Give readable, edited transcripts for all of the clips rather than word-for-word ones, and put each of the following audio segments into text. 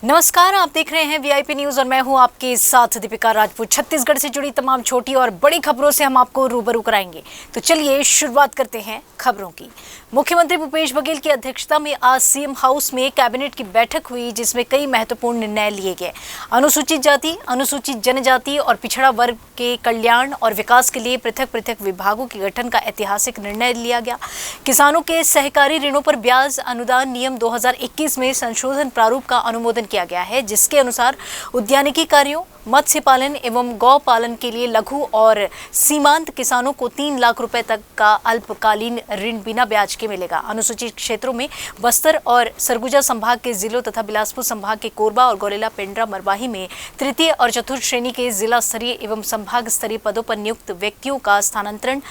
नमस्कार, आप देख रहे हैं वीआईपी न्यूज और मैं हूं आपके साथ दीपिका राजपूत। छत्तीसगढ़ से जुड़ी तमाम छोटी और बड़ी खबरों से हम आपको रूबरू कराएंगे। तो चलिए शुरुआत करते हैं खबरों की। मुख्यमंत्री भूपेश बघेल की अध्यक्षता में आज सीएम हाउस में कैबिनेट की बैठक हुई, जिसमें कई महत्वपूर्ण निर्णय लिए गए। अनुसूचित जाति, अनुसूचित जनजाति और पिछड़ा वर्ग के कल्याण और विकास के लिए पृथक पृथक विभागों के गठन का ऐतिहासिक निर्णय लिया गया। किसानों के सहकारी ऋणों पर ब्याज अनुदान नियम 2021 में संशोधन प्रारूप का अनुमोदन किया गया है, जिसके अनुसार उद्यानिकी कार्यों, मत्स्य पालन एवं गौ पालन के लिए लघु और सीमांत किसानों को 3 लाख रुपए तक का अल्पकालीन ऋण बिना ब्याज के मिलेगा। अनुसूचित क्षेत्रों में बस्तर और सरगुजा संभाग के जिलों तथा बिलासपुर संभाग के कोरबा और गौरेला पेंड्रा मरवाही में तृतीय और चतुर्थ श्रेणी के जिला स्तरीय एवं संभाग स्तरीय पदों पर नियुक्त व्यक्तियों का स्थानांतरण,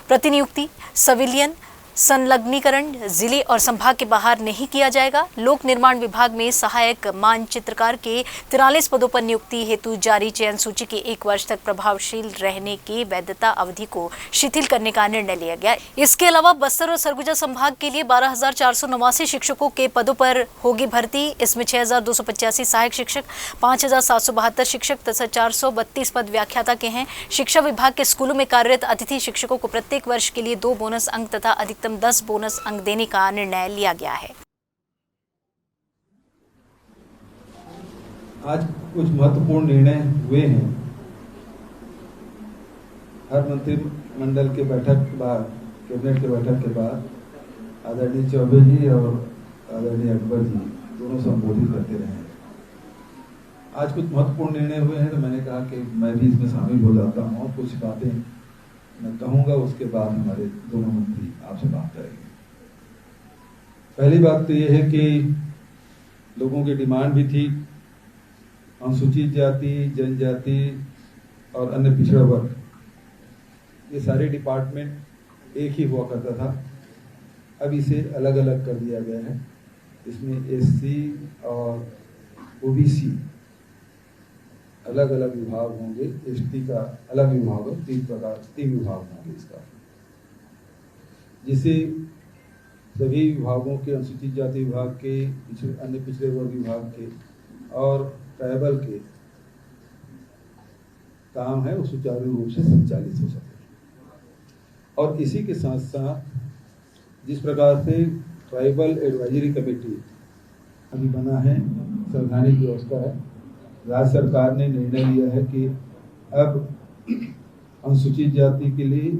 प्रतिनियुक्ति, सिविलियन संलग्नीकरण जिले और संभाग के बाहर नहीं किया जाएगा। लोक निर्माण विभाग में सहायक मानचित्रकार के 43 पदों पर नियुक्ति हेतु जारी चयन सूची के 1 वर्ष तक प्रभावशील रहने की वैधता अवधि को शिथिल करने का निर्णय लिया गया। इसके अलावा बस्तर और सरगुजा संभाग के लिए 12,489 शिक्षकों के पदों पर होगी भर्ती। इसमें 6,285 सहायक शिक्षक, 5,772 शिक्षक तथा 432 पद व्याख्याता के हैं। शिक्षा विभाग के स्कूलों में कार्यरत अतिथि शिक्षकों को प्रत्येक वर्ष के लिए 2 बोनस अंक तथा अधिकतम 10 बोनस अंक देने का निर्णय लिया गया है। आज कुछ महत्वपूर्ण निर्णय हुए हैं। हर मंत्रिमंडल के बैठक के बाद, कैबिनेट के बैठक के बाद आदरणीय चौबे जी और आदरणीय अकबर जी दोनों संबोधित करते रहे। आज कुछ महत्वपूर्ण निर्णय हुए हैं, तो मैंने कहा कि मैं भी इसमें शामिल हो जाता हूँ। कुछ बातें मैं कहूँगा, उसके बाद हमारे दोनों मंत्री आपसे बात करेंगे। पहली बात तो ये है कि लोगों की डिमांड भी थी, अनुसूचित जाति, जनजाति और अन्य पिछड़ा वर्ग, ये सारे डिपार्टमेंट एक ही हुआ करता था। अब इसे अलग अलग कर दिया गया है। इसमें एससी और ओबीसी अलग अलग विभाग होंगे, एसटी का अलग विभाग हो, 3 विभाग होंगे इसका, जिसे सभी विभागों के, अनुसूचित जाति विभाग के, अन्य पिछड़े वर्ग विभाग के और ट्राइबल के काम है वो सुचारू रूप से संचालित हो सके। और इसी के साथ साथ जिस प्रकार से ट्राइबल एडवाइजरी कमेटी अभी बना है, संवैधानिक व्यवस्था है, राज्य सरकार ने निर्णय लिया है कि अब अनुसूचित जाति के लिए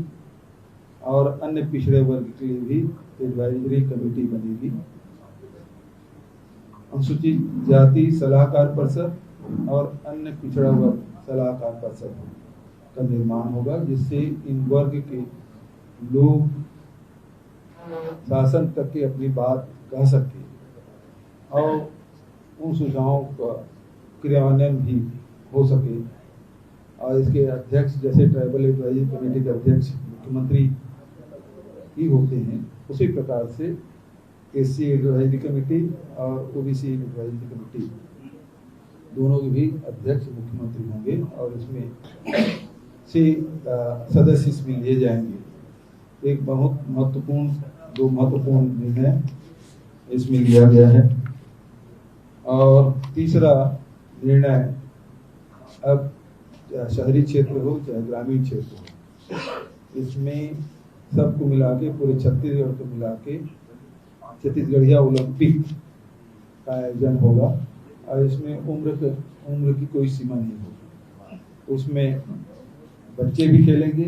और अन्य पिछड़े वर्ग के लिए भी एडवाइजरी कमेटी बनेगी। अनुसूचित जाति सलाहकार परिषद और अन्य पिछड़ा वर्ग सलाहकार परिषद का निर्माण होगा, जिससे इन वर्ग के लोग शासन तक के अपनी बात कह सके और उन सुझावों का क्रियान्वयन भी हो सके। और इसके अध्यक्ष, जैसे ट्राइबल एडवाइजरी कमेटी के अध्यक्ष मुख्यमंत्री ही होते हैं, उसी प्रकार से एससी एडवाइजरी कमेटी और ओबीसी एडवाइजरी कमेटी दोनों के भी अध्यक्ष मुख्यमंत्री होंगे और इसमें से सदस्य इसमें लिए जाएंगे। एक बहुत महत्वपूर्ण, 2 महत्वपूर्ण निर्णय इसमें लिया गया है। और तीसरा निर्णय, अब शहरी क्षेत्र हो चाहे ग्रामीण क्षेत्र हो, इसमें सबको मिला के, पूरे छत्तीसगढ़ को मिला के छत्तीसगढ़िया ओलंपिक का आयोजन होगा। और इसमें उम्र की कोई सीमा नहीं होगी। उसमें बच्चे भी खेलेंगे,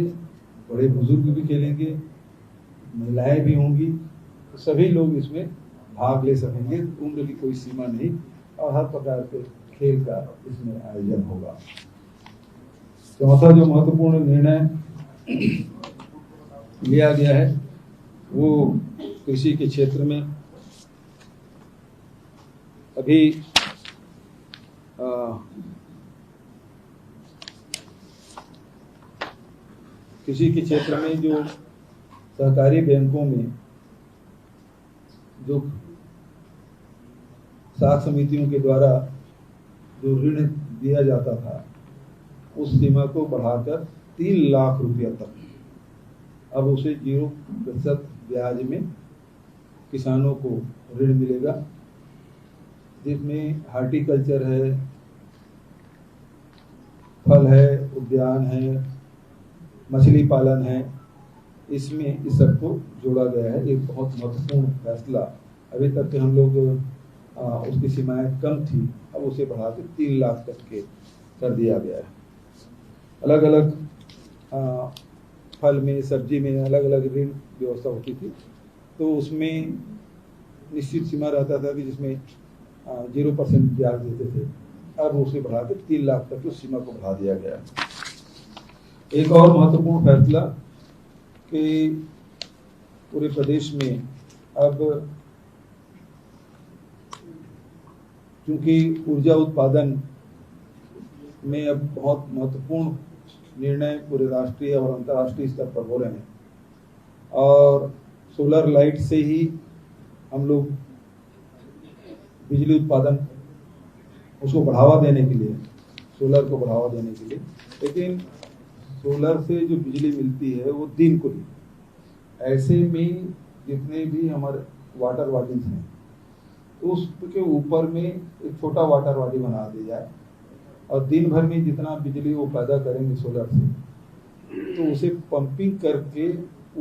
बड़े बुजुर्ग भी खेलेंगे, महिलाएं भी होंगी, तो सभी लोग इसमें भाग ले सकेंगे। उम्र की कोई सीमा नहीं और हर प्रकार के खेल का इसमें आयोजन होगा। चौथा जो महत्वपूर्ण निर्णय लिया गया है वो कृषि के क्षेत्र में अभी कृषि के क्षेत्र में जो सहकारी बैंकों में जो साख समितियों के द्वारा जो ऋण दिया जाता था उस सीमा को बढ़ाकर 3 लाख रुपया तक, अब उसे 0% ब्याज में किसानों को ऋण मिलेगा, जिसमें हार्टिकल्चर है, फल है, उद्यान है, मछली पालन है, इसमें इस सबको जोड़ा गया है। एक बहुत महत्वपूर्ण फैसला। अभी तक के हम लोग उसकी सीमाएं कम थी, अब उसे बढ़ा के 3 लाख तक के कर दिया गया है। अलग अलग फल में, सब्जी में अलग अलग ऋण व्यवस्था होती थी, तो उसमें निश्चित सीमा रहता था कि जिसमें 0% ब्याज देते थे, अब उसे बढ़ा के 3 लाख तक उस सीमा को बढ़ा दिया गया। एक और महत्वपूर्ण फैसला कि पूरे प्रदेश में अब चूंकि ऊर्जा उत्पादन में अब बहुत महत्वपूर्ण निर्णय पूरे राष्ट्रीय और अंतर्राष्ट्रीय स्तर पर हो रहे हैं, और सोलर लाइट से ही हम लोग बिजली उत्पादन उसको बढ़ावा देने के लिए, सोलर को बढ़ावा देने के लिए, लेकिन सोलर से जो बिजली मिलती है वो दिन को ही, ऐसे में जितने भी हमारे वाटर बॉडीज हैं तो उसके ऊपर में एक छोटा वाटर बॉडी बना दिया जाए, और दिन भर में जितना बिजली वो पैदा करेंगे सोलर से, तो उसे पंपिंग करके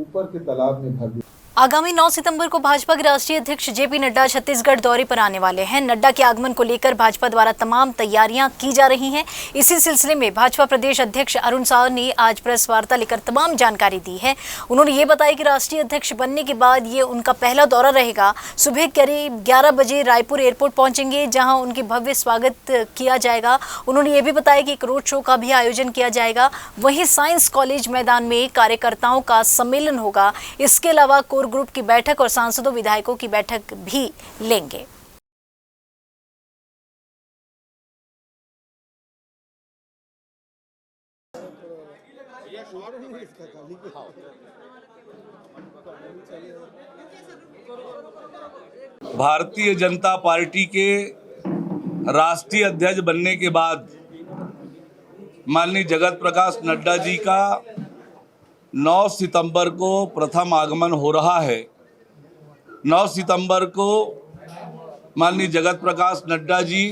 ऊपर के तालाब में भर दिया। आगामी 9 सितंबर को भाजपा के राष्ट्रीय अध्यक्ष जेपी नड्डा छत्तीसगढ़ दौरे पर आने वाले हैं। नड्डा के आगमन को लेकर भाजपा द्वारा तमाम तैयारियां की जा रही हैं। इसी सिलसिले में भाजपा प्रदेश अध्यक्ष अरुण साव ने आज प्रेस वार्ता लेकर तमाम जानकारी दी है। उन्होंने ये बताया कि राष्ट्रीय अध्यक्ष बनने के बाद ये उनका पहला दौरा रहेगा। सुबह करीब 11 बजे रायपुर एयरपोर्ट पहुंचेंगे, जहां उनकी भव्य स्वागत किया जाएगा। उन्होंने ये भी बताया कि एक रोड शो का भी आयोजन किया जाएगा। वहीं साइंस कॉलेज मैदान में कार्यकर्ताओं का सम्मेलन होगा। इसके अलावा कोर ग्रुप की बैठक और सांसदों विधायकों की बैठक भी लेंगे। भारतीय जनता पार्टी के राष्ट्रीय अध्यक्ष बनने के बाद माननीय जगत प्रकाश नड्डा जी का 9 सितंबर को प्रथम आगमन हो रहा है। 9 सितंबर को माननीय जगत प्रकाश नड्डा जी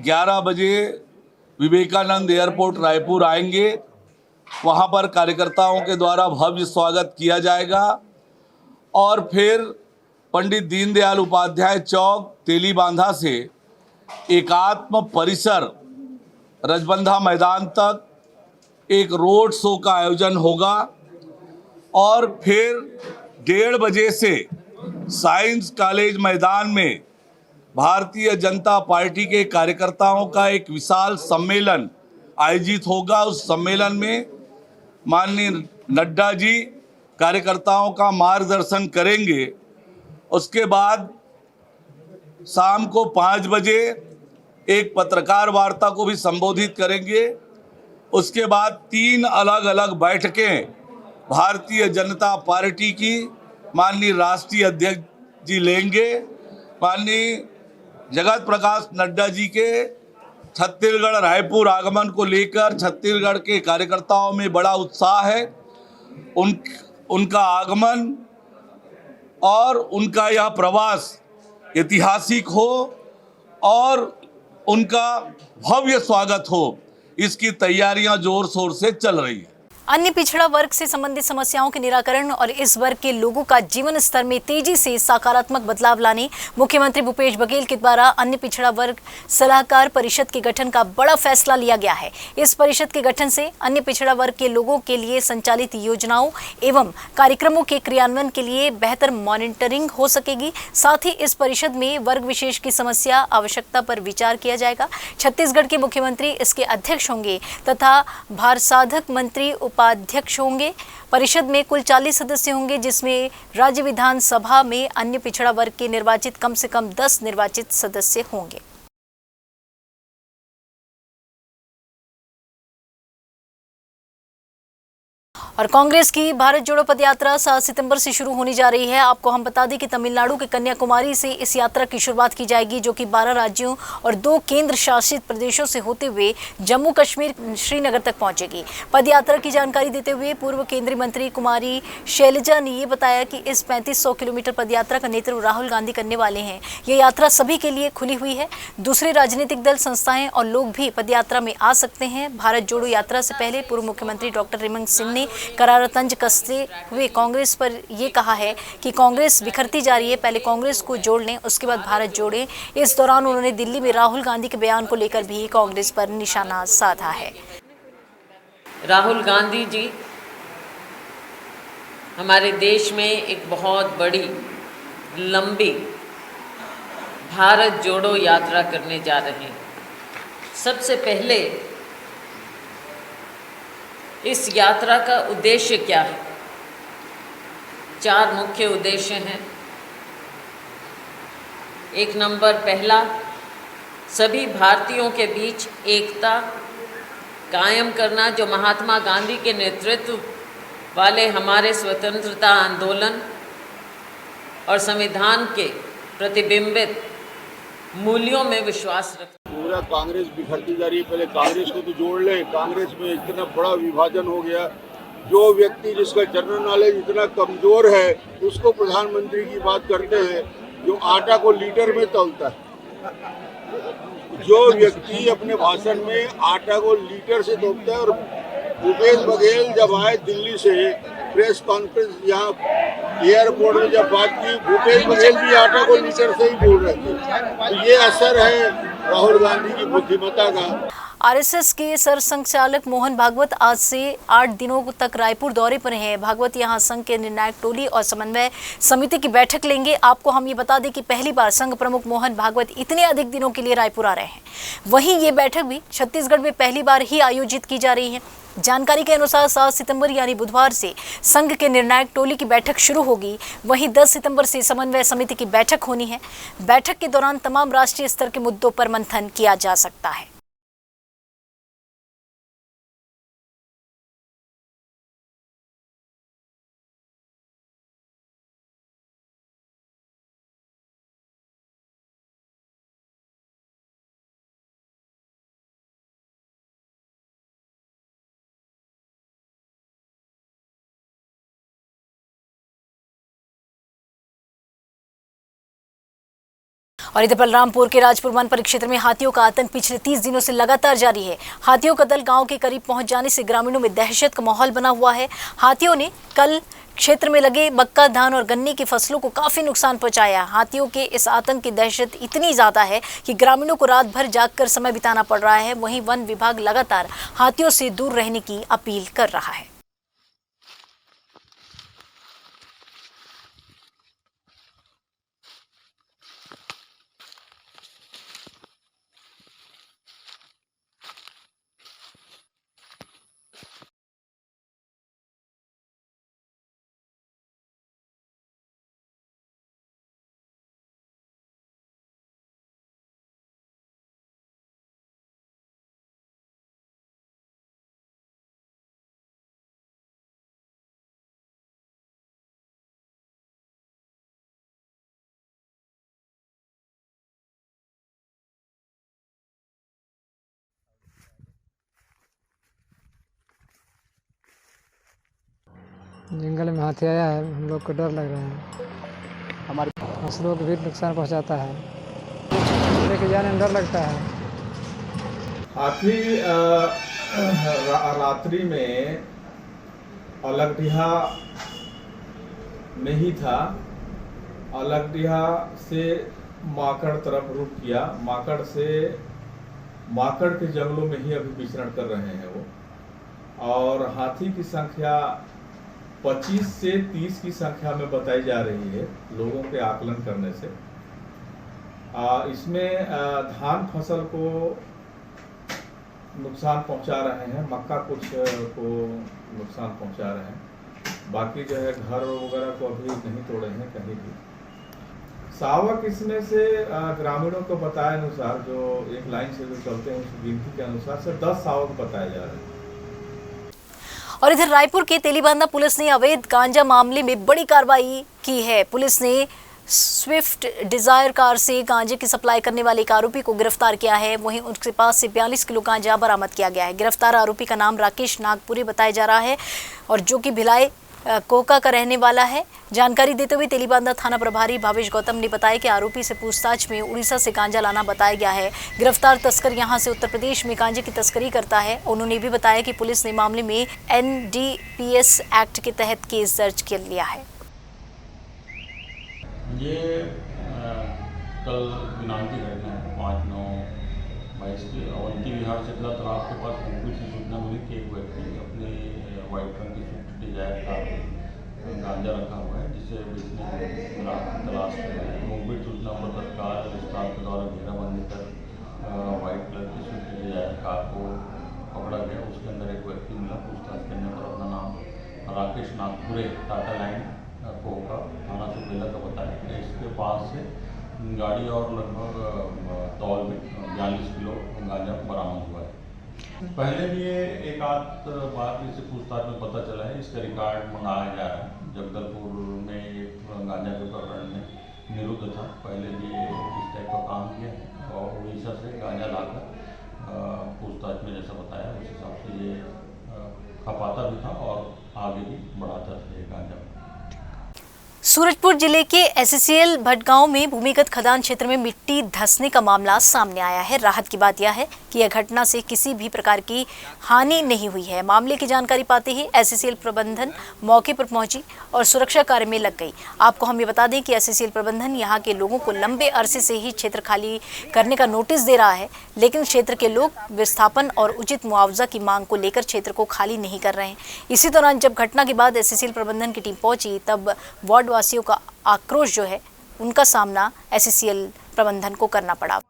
11 बजे विवेकानंद एयरपोर्ट रायपुर आएंगे। वहां पर कार्यकर्ताओं के द्वारा भव्य स्वागत किया जाएगा, और फिर पंडित दीनदयाल उपाध्याय चौक तेलीबांधा से एकात्म परिसर रजबंधा मैदान तक एक रोड शो का आयोजन होगा, और फिर 1:30 बजे से साइंस कॉलेज मैदान में भारतीय जनता पार्टी के कार्यकर्ताओं का एक विशाल सम्मेलन आयोजित होगा। उस सम्मेलन में माननीय नड्डा जी कार्यकर्ताओं का मार्गदर्शन करेंगे। उसके बाद शाम को 5 बजे एक पत्रकार वार्ता को भी संबोधित करेंगे। उसके बाद 3 अलग अलग बैठकें भारतीय जनता पार्टी की माननीय राष्ट्रीय अध्यक्ष जी लेंगे। माननीय जगत प्रकाश नड्डा जी के छत्तीसगढ़ रायपुर आगमन को लेकर छत्तीसगढ़ के कार्यकर्ताओं में बड़ा उत्साह है। उनका आगमन और उनका यह प्रवास ऐतिहासिक हो और उनका भव्य स्वागत हो, इसकी तैयारियां जोर शोर से चल रही है। अन्य पिछड़ा वर्ग से संबंधित समस्याओं के निराकरण और इस वर्ग के लोगों का जीवन स्तर में तेजी से सकारात्मक बदलाव लाने मुख्यमंत्री भूपेश बघेल के द्वारा अन्य पिछड़ा वर्ग सलाहकार परिषद के गठन का बड़ा फैसला लिया गया है। इस परिषद के गठन से अन्य पिछड़ा वर्ग के लोगों के लिए संचालित योजनाओं एवं कार्यक्रमों के क्रियान्वयन के लिए बेहतर मॉनिटरिंग हो सकेगी। साथ ही इस परिषद में वर्ग विशेष की समस्या आवश्यकता पर विचार किया जाएगा। छत्तीसगढ़ के मुख्यमंत्री इसके अध्यक्ष होंगे तथा भारसाधक मंत्री उपाध्यक्ष होंगे। परिषद में कुल 40 सदस्य होंगे, जिसमें राज्य विधानसभा में अन्य पिछड़ा वर्ग के निर्वाचित कम से कम 10 निर्वाचित सदस्य होंगे। और कांग्रेस की भारत जोड़ो पदयात्रा 7 सितंबर से शुरू होने जा रही है। आपको हम बता दें कि तमिलनाडु के कन्याकुमारी से इस यात्रा की शुरुआत की जाएगी, जो कि 12 राज्यों और 2 केंद्र शासित प्रदेशों से होते हुए जम्मू कश्मीर श्रीनगर तक पहुंचेगी। पदयात्रा की जानकारी देते हुए पूर्व केंद्रीय मंत्री कुमारी शैलजा ने ये बताया कि इस 3500 किलोमीटर पदयात्रा का नेतृत्व राहुल गांधी करने वाले हैं। ये यात्रा सभी के लिए खुली हुई है। दूसरे राजनीतिक दल, संस्थाएं और लोग भी पदयात्रा में आ सकते हैं। भारत जोड़ो यात्रा से पहले पूर्व मुख्यमंत्री डॉक्टर रमन सिंह ने करारा तंज कसते हुए कांग्रेस पर ये कहा है कि कांग्रेस बिखरती जा रही है, पहले कांग्रेस को जोड़ लें, उसके बाद भारत जोड़ें। इस दौरान उन्होंने दिल्ली में राहुल गांधी के बयान को लेकर भी कांग्रेस पर निशाना साधा है। राहुल गांधी जी हमारे देश में एक बहुत बड़ी लंबी भारत जोड़ो यात्रा करने जा रहे हैं। सबसे पहले इस यात्रा का उद्देश्य क्या है? 4 मुख्य उद्देश्य हैं। एक नंबर पहला, सभी भारतीयों के बीच एकता कायम करना, जो महात्मा गांधी के नेतृत्व वाले हमारे स्वतंत्रता आंदोलन और संविधान के प्रतिबिंबित मूल्यों में विश्वास रखते। पूरा कांग्रेस बिखरती जा रही है, पहले कांग्रेस को तो जोड़ ले। कांग्रेस में इतना बड़ा विभाजन हो गया, जो व्यक्ति जिसका जनरल नॉलेज इतना कमजोर है उसको प्रधानमंत्री की बात करते हैं, जो आटा को लीटर में तौलता है। जो व्यक्ति अपने भाषण में आटा को लीटर से तौलता है, और भूपेश बघेल जब आए दिल्ली से प्रेस कॉन्फ्रेंस यहाँ एयरपोर्ट में जब बात की, भूपेश बघेल भी आटा को लीटर से ही बोल रहे थे। तो ये असर है राहुल गांधी की बुद्धिमत्ता का। आरएसएस के सरसंघचालक मोहन भागवत आज से 8 दिनों तक रायपुर दौरे पर हैं। भागवत यहां संघ के निर्णायक टोली और समन्वय समिति की बैठक लेंगे। आपको हम ये बता दें कि पहली बार संघ प्रमुख मोहन भागवत इतने अधिक दिनों के लिए रायपुर आ रहे हैं। वहीं ये बैठक भी छत्तीसगढ़ में पहली बार ही आयोजित की जा रही है। जानकारी के अनुसार 7 सितंबर यानी बुधवार से संघ के निर्णायक टोली की बैठक शुरू होगी। वहीं 10 सितंबर से समन्वय समिति की बैठक होनी है। बैठक के दौरान तमाम राष्ट्रीय स्तर के मुद्दों पर मंथन किया जा सकता है। और इधर बलरामपुर के राजपुर वन परिक्षेत्र में हाथियों का आतंक पिछले 30 दिनों से लगातार जारी है। हाथियों का दल गांव के करीब पहुंच जाने से ग्रामीणों में दहशत का माहौल बना हुआ है। हाथियों ने कल क्षेत्र में लगे मक्का, धान और गन्ने की फसलों को काफी नुकसान पहुंचाया। हाथियों के इस आतंक की दहशत इतनी ज्यादा है कि ग्रामीणों को रात भर जागकर समय बिताना पड़ रहा है। वहीं वन विभाग लगातार हाथियों से दूर रहने की अपील कर रहा है। जंगल में हाथी आया है, हम लोग को डर लग रहा है। हमारी फसलों को भी नुकसान पहुंचाता है, लेके जाने में डर लगता है। हाथी रात्रि में अलगडीहा में ही था। अलगडीहा से माकड़ तरफ रुख किया। माकड़ से माकड़ के जंगलों में ही अभी विचरण कर रहे हैं वो। और हाथी की संख्या 25 से 30 की संख्या में बताई जा रही है लोगों के आकलन करने से। इसमें धान फसल को नुकसान पहुंचा रहे हैं, मक्का कुछ को नुकसान पहुंचा रहे हैं। बाकी जो है घर वगैरह को अभी नहीं तोड़े हैं कहीं भी। सावक इसमें से ग्रामीणों को बताए अनुसार, जो एक लाइन से जो चलते हैं उस गिनती के अनुसार से 10 सावक बताए जा रहे हैं। और इधर रायपुर के तेलीबांधा पुलिस ने अवैध गांजा मामले में बड़ी कार्रवाई की है। पुलिस ने स्विफ्ट डिजायर कार से गांजे की सप्लाई करने वाले एक आरोपी को गिरफ्तार किया है। वहीं उसके पास से 42 किलो गांजा बरामद किया गया है। गिरफ्तार आरोपी का नाम राकेश नागपुरी बताया जा रहा है और जो कि भिलाई कोका का रहने वाला है। जानकारी देते हुए तेलीबांधा थाना प्रभारी भावेश गौतम ने बताया कि आरोपी से पूछताछ में उड़ीसा से गांजा लाना बताया गया है। गिरफ्तार तस्कर यहां से उत्तर प्रदेश में गांजे की तस्करी करता है। उन्होंने भी बताया कि पुलिस ने मामले में NDPS एक्ट के तहत केस दर्ज कर लिया है। ये कल दिनांक की घटना है 5/9/22 की अवंती विहार चकला तालाब के पास मुंबई से सूचना मिली कि एक व्यक्ति अपने वाइट रंग की स्विफ्ट डिजायर कार में गांजा रखा हुआ है, जिसे बेचने की तलाश कर रहे हैं। मुंबई सूचना पर तत्काल स्टाफ के द्वारा घेराबंदी कर वाइट कलर की स्विफ्ट डिजायर कार को पकड़ा गया। उसके अंदर एक व्यक्ति मिला। पूछताछ करने पर अपना नाम राकेश नागपुरे टाटा लाइन कोका थाना से बेला का बताया कि इसके पास से गाड़ी और लगभग तौल में 42 किलो गांजा बरामद हुआ है। पहले भी ये एक आध बार इससे पूछताछ में पता चला है। इसका रिकॉर्ड मंगाया जा रहा है। जगदलपुर में एक गांजा के प्रकरण में निरुद्ध था। पहले भी इस टाइप का काम किया और उड़ीसा से गांजा लाकर पूछताछ में जैसा बताया उस हिसाब से ये खपाता भी था और आगे भी बढ़ाता था ये गांजा। सूरजपुर जिले के SCCL भटगांव में भूमिगत खदान क्षेत्र में मिट्टी धंसने का मामला सामने आया है। राहत की बात यह है कि यह घटना से किसी भी प्रकार की हानि नहीं हुई है। मामले की जानकारी पाते ही SCCL प्रबंधन मौके पर पहुंची और सुरक्षा कार्य में लग गई। आपको हम ये बता दें कि SCCL प्रबंधन यहां के लोगों को लंबे अरसे से ही क्षेत्र खाली करने का नोटिस दे रहा है, लेकिन क्षेत्र के लोग विस्थापन और उचित मुआवजा की मांग को लेकर क्षेत्र को खाली नहीं कर रहे हैं। इसी दौरान जब घटना के बाद SCCL प्रबंधन की टीम पहुंची तब वार्ड वासियों का आक्रोश जो है उनका सामना SCCL प्रबंधन को करना पड़ा।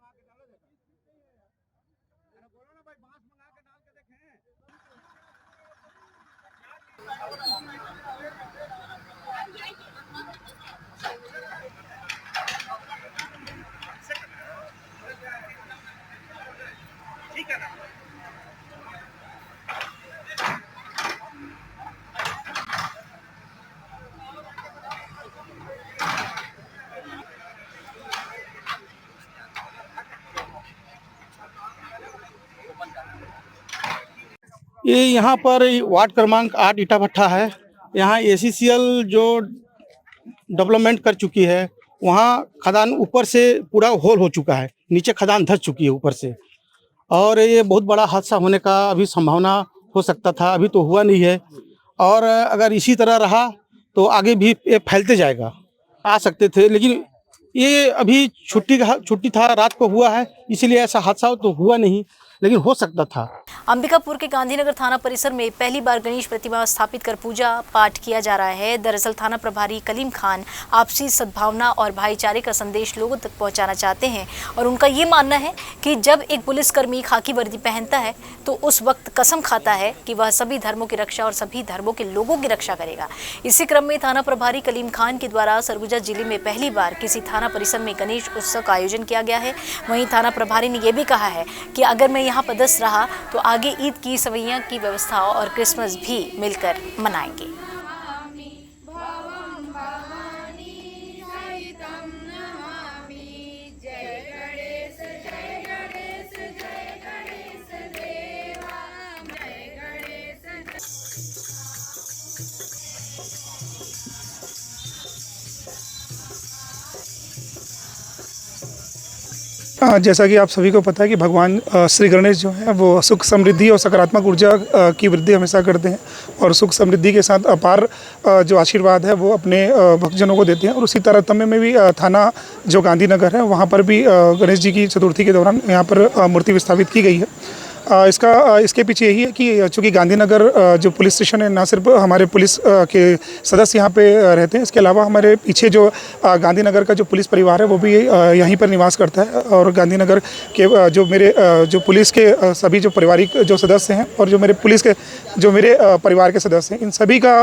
ये यहाँ पर वार्ड क्रमांक 8 ईटा भट्टा है। यहाँ SCCL जो डेवलपमेंट कर चुकी है, वहाँ खदान ऊपर से पूरा होल हो चुका है, नीचे खदान धंस चुकी है ऊपर से, और ये बहुत बड़ा हादसा होने का अभी संभावना हो सकता था। अभी तो हुआ नहीं है, और अगर इसी तरह रहा तो आगे भी ये फैलते जाएगा। आ सकते थे, लेकिन ये अभी छुट्टी था, रात को हुआ है, इसीलिए ऐसा हादसा तो हुआ नहीं, लेकिन हो सकता था। अंबिकापुर के गांधीनगर थाना परिसर में पहली बार गणेश प्रतिमा स्थापित कर पूजा पाठ किया जा रहा है। दरअसल थाना प्रभारी कलीम खान आपसी सद्भावना और भाईचारे का संदेश लोगों तक पहुंचाना चाहते हैं और उनका ये मानना है कि जब एक पुलिसकर्मी खाकी वर्दी पहनता है तो उस वक्त कसम खाता है कि वह सभी धर्मों की रक्षा और सभी धर्मों के लोगों की रक्षा करेगा। इसी क्रम में थाना प्रभारी कलीम खान के द्वारा सरगुजा जिले में पहली बार किसी थाना परिसर में गणेश उत्सव का आयोजन किया गया है। वहीं थाना प्रभारी ने यह भी कहा है कि अगर मैं यहाँ पदस्थ रहा तो आगे ईद की सवैया की व्यवस्था और क्रिसमस भी मिलकर मनाएंगे। जैसा कि आप सभी को पता है कि भगवान श्री गणेश जो है वो सुख समृद्धि और सकारात्मक ऊर्जा की वृद्धि हमेशा करते हैं और सुख समृद्धि के साथ अपार जो आशीर्वाद है वो अपने भक्तजनों को देते हैं। और उसी तरतम्य में भी थाना जो गांधीनगर है वहाँ पर भी गणेश जी की चतुर्थी के दौरान यहाँ पर मूर्ति विस्थापित की गई है। इसके पीछे यही है कि चूँकि गांधीनगर जो पुलिस स्टेशन है, ना सिर्फ हमारे पुलिस के सदस्य यहाँ पे रहते हैं, इसके अलावा हमारे पीछे जो गांधीनगर का जो पुलिस परिवार है वो भी यहीं पर निवास करता है। और गांधीनगर के जो मेरे जो पुलिस के सभी जो पारिवारिक जो सदस्य हैं और जो मेरे पुलिस के जो मेरे परिवार के सदस्य हैं, इन सभी का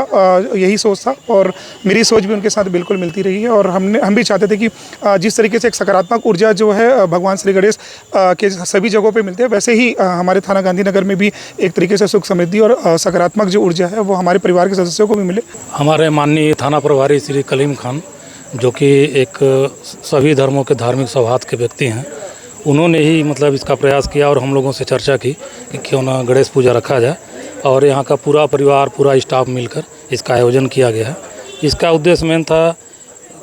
यही सोच था और मेरी सोच भी उनके साथ बिल्कुल मिलती रही है। और हम भी चाहते थे कि जिस तरीके से एक सकारात्मक ऊर्जा जो है भगवान श्री गणेश के सभी जगहों पर मिलते हैं, वैसे ही हमारे हमारे थाना गांधीनगर में भी एक तरीके से सुख समृद्धि और सकारात्मक जो ऊर्जा है वो हमारे परिवार के सदस्यों को भी मिले। हमारे माननीय थाना प्रभारी श्री कलीम खान, जो कि एक सभी धर्मों के धार्मिक सौहार्द के व्यक्ति हैं, उन्होंने ही मतलब इसका प्रयास किया और हम लोगों से चर्चा की कि क्यों ना गणेश पूजा रखा जाए, और यहाँ का पूरा परिवार, पूरा स्टाफ मिलकर इसका आयोजन किया गया है। इसका उद्देश्य मेन था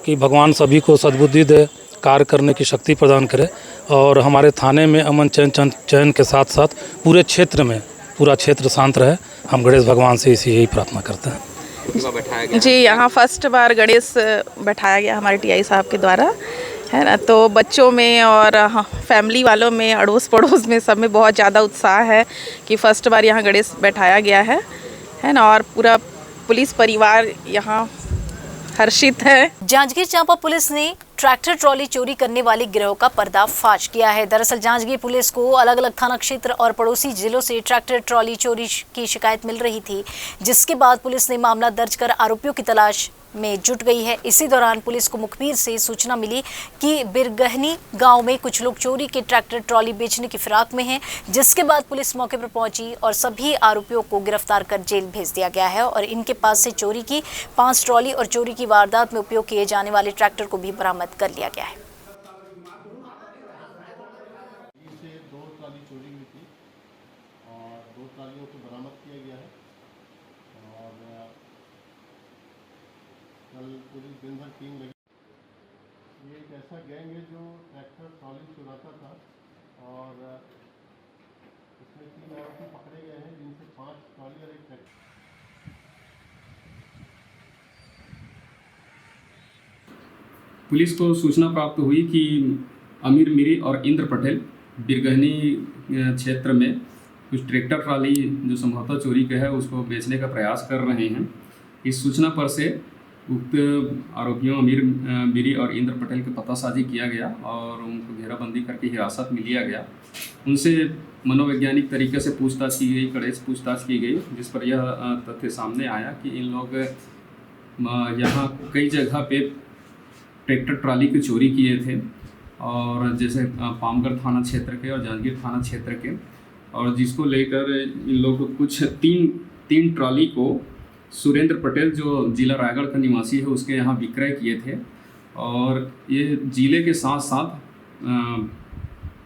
कि भगवान सभी को सद्बुद्धि दे, कार्य करने की शक्ति प्रदान करे, और हमारे थाने में अमन चैन के साथ साथ पूरे क्षेत्र में पूरा क्षेत्र शांत रहे। हम गणेश भगवान से इसी यही प्रार्थना करते हैं। जी, यहाँ फर्स्ट बार गणेश बैठाया गया हमारे टीआई साहब के द्वारा, है ना। तो बच्चों में और फैमिली वालों में, अड़ोस पड़ोस में, सब में बहुत ज़्यादा उत्साह है कि फर्स्ट बार यहाँ गणेश बैठाया गया है ना। और पूरा पुलिस परिवार यहाँ हर्षित है। जांजगीर चांपा पुलिस ने ट्रैक्टर ट्रॉली चोरी करने वाले गिरोह का पर्दाफाश किया है। दरअसल जांजगीर पुलिस को अलग अलग थाना क्षेत्र और पड़ोसी जिलों से ट्रैक्टर ट्रॉली चोरी की शिकायत मिल रही थी, जिसके बाद पुलिस ने मामला दर्ज कर आरोपियों की तलाश में जुट गई है। इसी दौरान पुलिस को मुखबिर से सूचना मिली कि बिरगहनी गांव में कुछ लोग चोरी के ट्रैक्टर ट्रॉली बेचने की फिराक में हैं, जिसके बाद पुलिस मौके पर पहुंची और सभी आरोपियों को गिरफ्तार कर जेल भेज दिया गया है, और इनके पास से चोरी की 5 ट्रॉली और चोरी की वारदात में उपयोग किए जाने वाले ट्रैक्टर को भी बरामद कर लिया गया है। कल पूरी दिन भर टीम लगी। ये एक ऐसा गैंग है जो ट्रैक्टर ट्रॉली चुराता था, और इसमें 3 आरोपी पकड़े गए हैं, जिनसे 5 ट्रॉली और 1 ट्रैक्टर। पुलिस को सूचना प्राप्त हुई कि अमीर मीरी और इंद्र पटेल बिरगहनी क्षेत्र में कुछ ट्रैक्टर ट्रॉली जो संभवतः चोरी का है उसको बेचने का प्रयास कर रहे हैं। इस सूचना पर से उक्त आरोपियों अमीर मीरी और इंद्र पटेल के पतासाजी किया गया और उनको घेराबंदी करके हिरासत में लिया गया। उनसे मनोवैज्ञानिक तरीके से पूछताछ की गई, कड़े से पूछताछ की गई, जिस पर यह तथ्य सामने आया कि इन लोग यहाँ कई जगह पे ट्रैक्टर ट्रॉली की चोरी किए थे, और जैसे पामगढ़ थाना क्षेत्र के और जांजगीर थाना क्षेत्र के, और जिसको लेकर इन लोग कुछ तीन ट्रॉली को सुरेंद्र पटेल जो जिला रायगढ़ का निवासी है उसके यहाँ विक्रय किए थे, और ये जिले के साथ साथ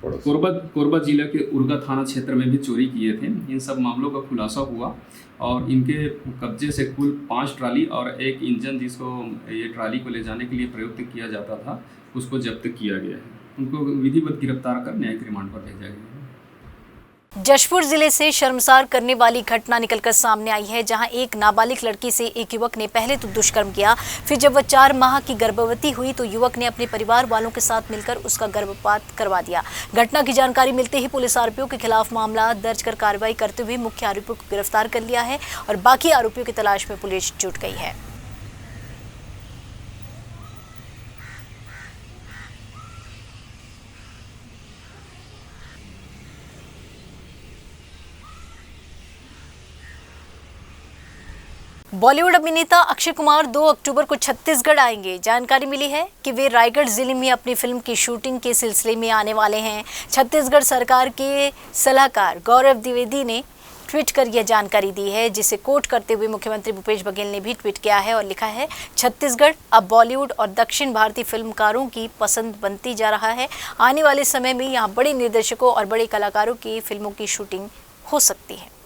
कोरबा जिले के उर्गा थाना क्षेत्र में भी चोरी किए थे। इन सब मामलों का खुलासा हुआ और इनके कब्जे से कुल 5 ट्राली और 1 इंजन, जिसको ये ट्राली को ले जाने के लिए प्रयुक्त किया जाता था, उसको जब्त किया गया है। उनको विधिवत गिरफ्तार कर न्यायिक रिमांड पर भेजा गया है। जशपुर जिले से शर्मसार करने वाली घटना निकलकर सामने आई है, जहां एक नाबालिग लड़की से एक युवक ने पहले तो दुष्कर्म किया, फिर जब वह 4 माह की गर्भवती हुई तो युवक ने अपने परिवार वालों के साथ मिलकर उसका गर्भपात करवा दिया। घटना की जानकारी मिलते ही पुलिस आरोपियों के खिलाफ मामला दर्ज कर कार्रवाई करते हुए मुख्य आरोपियों को गिरफ्तार कर लिया है और बाकी आरोपियों की तलाश में पुलिस जुट गई है। बॉलीवुड अभिनेता अक्षय कुमार 2 अक्टूबर को छत्तीसगढ़ आएंगे। जानकारी मिली है कि वे रायगढ़ जिले में अपनी फिल्म की शूटिंग के सिलसिले में आने वाले हैं। छत्तीसगढ़ सरकार के सलाहकार गौरव द्विवेदी ने ट्वीट कर यह जानकारी दी है, जिसे कोट करते हुए मुख्यमंत्री भूपेश बघेल ने भी ट्वीट किया है और लिखा है, छत्तीसगढ़ अब बॉलीवुड और दक्षिण भारतीय फिल्मकारों की पसंद बनती जा रहा है। आने वाले समय में यहाँ बड़े निर्देशकों और बड़े कलाकारों की फिल्मों की शूटिंग हो सकती है।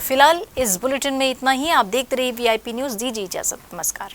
फिलहाल इस बुलेटिन में इतना ही। आप देखते रहिए VIP न्यूज़। दीजिए इजाजत। नमस्कार।